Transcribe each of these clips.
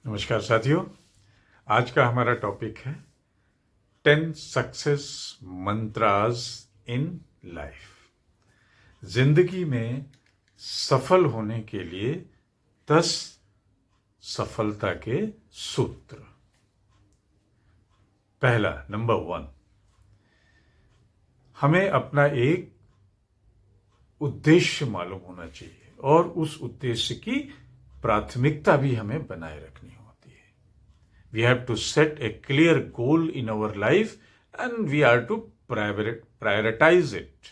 नमस्कार साथियों। आज का हमारा टॉपिक है 10 सक्सेस मंत्रास इन लाइफ। जिंदगी में सफल होने के लिए 10 सफलता के सूत्र। पहला, नंबर 1, हमें अपना एक उद्देश्य मालूम होना चाहिए और उस उद्देश्य की प्राथमिकता भी हमें बनाए रखनी होती है। We have to set a clear goal in our life and we are to prioritize it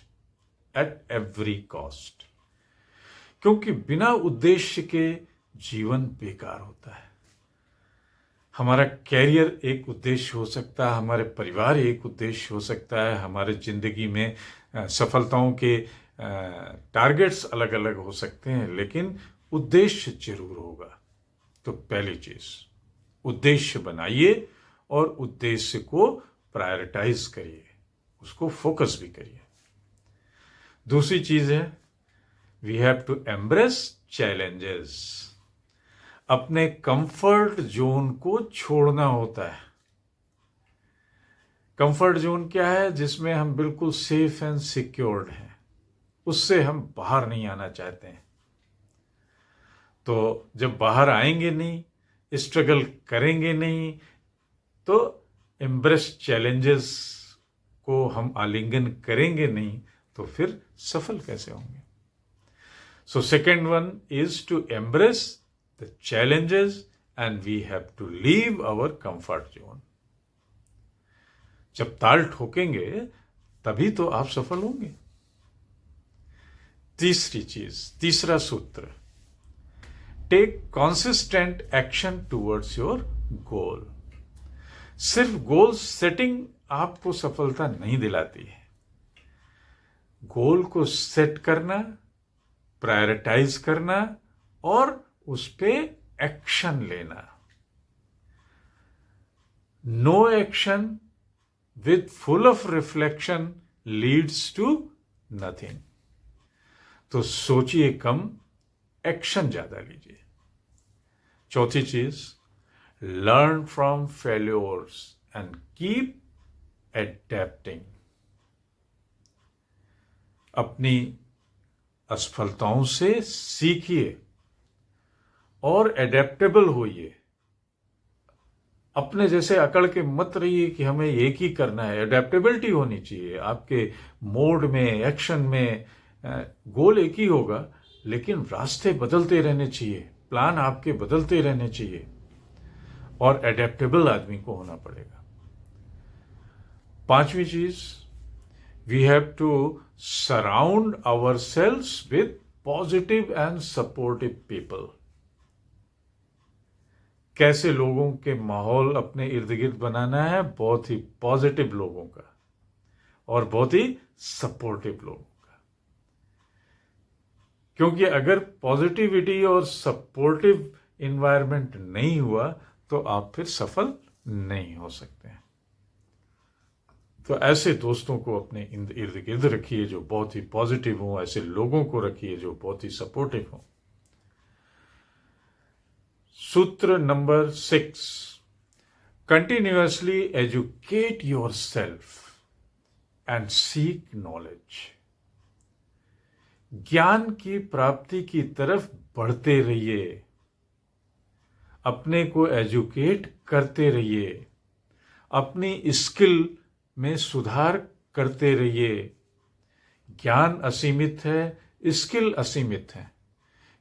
at every cost. क्योंकि बिना उद्देश्य के जीवन बेकार होता है। हमारा कैरियर एक उद्देश्य हो सकता है, हमारे परिवार एक उद्देश्य हो सकता है, हमारे जिंदगी में सफलताओं के टारगेट्स अलग अलग हो सकते हैं, लेकिन उद्देश्य जरूर होगा। तो पहली चीज, उद्देश्य बनाइए और उद्देश्य को प्रायोरिटाइज करिए, उसको फोकस भी करिए। दूसरी चीज है, we have to embrace challenges. अपने कंफर्ट जोन को छोड़ना होता है। कंफर्ट जोन क्या है? जिसमें हम बिल्कुल सेफ एंड सिक्योर्ड हैं, उससे हम बाहर नहीं आना चाहते हैं। तो जब बाहर आएंगे नहीं, स्ट्रगल करेंगे नहीं, तो एम्ब्रेस चैलेंजेस को हम आलिंगन करेंगे नहीं, तो फिर सफल कैसे होंगे? So second one is to embrace the challenges and we have to leave our comfort zone. जब ताल ठोकेंगे तभी तो आप सफल होंगे। तीसरी चीज, तीसरा सूत्र, take consistent action towards your goal. सिर्फ गोल सेटिंग आपको सफलता नहीं दिलाती है। गोल को सेट करना, प्रायोरिटाइज करना और उस पे एक्शन लेना। No action with full of reflection leads to nothing. तो सोचिए कम, एक्शन ज्यादा लीजिए। चौथी चीज, learn from failures and keep adapting. अपनी असफलताओं से सीखिए और एडेप्टेबल होइए। अपने जैसे अकड़ के मत रहिए कि हमें एक ही करना है। एडेप्टेबिलिटी होनी चाहिए आपके मोड में, एक्शन में। गोल एक ही होगा, लेकिन रास्ते बदलते रहने चाहिए, प्लान आपके बदलते रहने चाहिए और एडेप्टेबल आदमी को होना पड़ेगा। पांचवी चीज, we have to surround our selves with positive and supportive people. कैसे लोगों के माहौल अपने इर्द गिर्द बनाना है? बहुत ही पॉजिटिव लोगों का और बहुत ही सपोर्टिव लोगों का। क्योंकि अगर पॉजिटिविटी और सपोर्टिव इन्वायरमेंट नहीं हुआ तो आप फिर सफल नहीं हो सकते हैं। तो ऐसे दोस्तों को अपने इर्द गिर्द रखिए जो बहुत ही पॉजिटिव हों, ऐसे लोगों को रखिए जो बहुत ही सपोर्टिव हों। सूत्र number 6, continuously educate your self and seek knowledge. ज्ञान की प्राप्ति की तरफ बढ़ते रहिए, अपने को एजुकेट करते रहिए, अपनी स्किल में सुधार करते रहिए। ज्ञान असीमित है, स्किल असीमित है,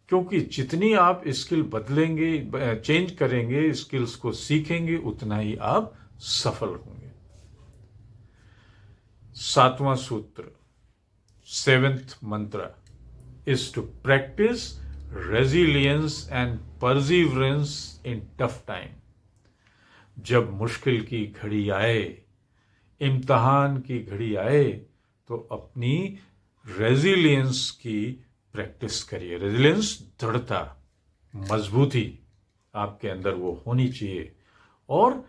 क्योंकि जितनी आप स्किल बदलेंगे, चेंज करेंगे, स्किल्स को सीखेंगे, उतना ही आप सफल होंगे। सातवां सूत्र, सेवेंथ मंत्र is to practice resilience and perseverance in tough time. जब मुश्किल की घड़ी आए, इम्तहान की घड़ी आए, तो अपनी रेजिलियंस की प्रैक्टिस करिए। रेजिलियंस, दृढ़ता, मजबूती आपके अंदर वो होनी चाहिए। और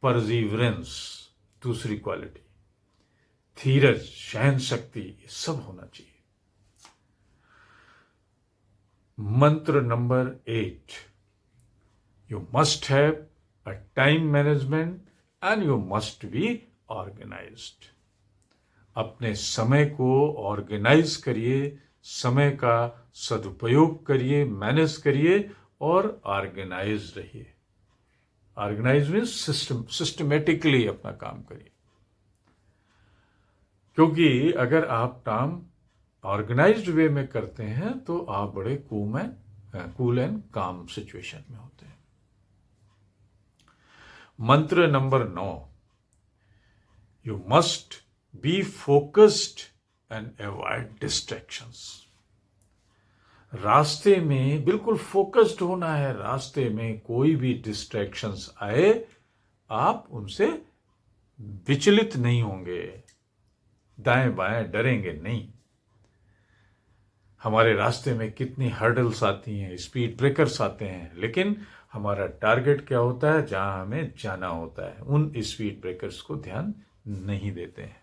परसिवरेंस, दूसरी क्वालिटी, धीरज, सहन शक्ति, ये सब होना चाहिए। मंत्र number 8, You must have a time management and you must be organized. अपने समय को ऑर्गेनाइज करिए, समय का सदुपयोग करिए, मैनेज करिए और ऑर्गेनाइज रहिए. ऑर्गेनाइज मीन्स सिस्टमेटिकली अपना काम करिए, क्योंकि अगर आप काम ऑर्गेनाइज्ड वे में करते हैं तो आप बड़े कूल एंड काम सिचुएशन में होते हैं. मंत्र number 9, you must be focused and avoid distractions. रास्ते में बिल्कुल फोकस्ड होना है. रास्ते में कोई भी डिस्ट्रैक्शंस आए, आप उनसे विचलित नहीं होंगे, दाएं बाएं डरेंगे नहीं. हमारे रास्ते में कितनी हर्डल्स आती हैं, स्पीड ब्रेकर्स आते हैं, लेकिन हमारा टारगेट क्या होता है, जहां हमें जाना होता है, उन स्पीड ब्रेकर्स को ध्यान नहीं देते हैं.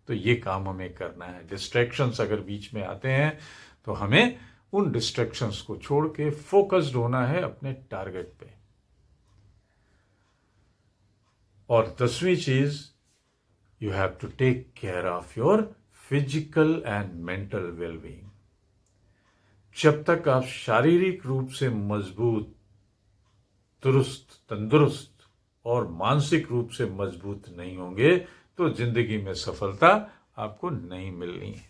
तो ये काम हमें करना है. डिस्ट्रैक्शंस अगर बीच में आते हैं तो हमें उन डिस्ट्रैक्शंस को छोड़ के फोकस्ड होना है अपने टारगेट पे. और 10वीं चीज, you have to take care of your physical and mental wellbeing. जब तक आप शारीरिक रूप से मजबूत, दुरुस्त, तंदुरुस्त और मानसिक रूप से मजबूत नहीं होंगे तो जिंदगी में सफलता आपको नहीं मिलनी है.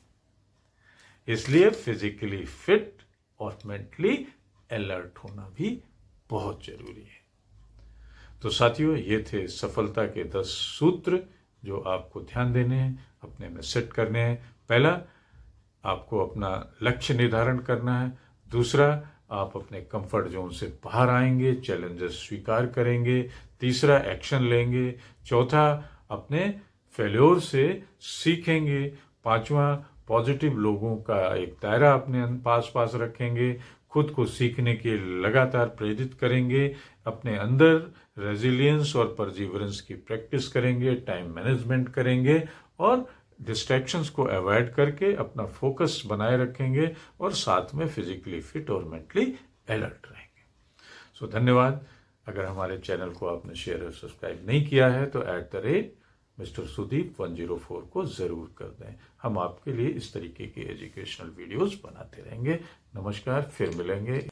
इसलिए फिजिकली फिट और मेंटली अलर्ट होना भी बहुत जरूरी है. तो साथियों, ये थे सफलता के 10 सूत्र जो आपको ध्यान देने हैं, अपने में सेट करने हैं. पहला, आपको अपना लक्ष्य निर्धारण करना है. दूसरा, आप अपने कंफर्ट जोन से बाहर आएंगे, चैलेंजेस स्वीकार करेंगे. तीसरा, एक्शन लेंगे. चौथा, अपने फेल्योर से सीखेंगे. पांचवा, पॉजिटिव लोगों का एक दायरा अपने पास रखेंगे. खुद को सीखने के लगातार प्रेरित करेंगे. अपने अंदर रेजिलियंस और परजीवरेंस की प्रैक्टिस करेंगे. टाइम मैनेजमेंट करेंगे और डिस्ट्रैक्शंस को अवॉइड करके अपना फोकस बनाए रखेंगे और साथ में फिजिकली फिट और मेंटली अलर्ट रहेंगे. सो धन्यवाद. अगर हमारे चैनल को आपने शेयर और सब्सक्राइब नहीं किया है तो @Mr. Sudeep 104 को जरूर कर दें. हम आपके लिए इस तरीके की एजुकेशनल वीडियोस बनाते रहेंगे. नमस्कार, फिर मिलेंगे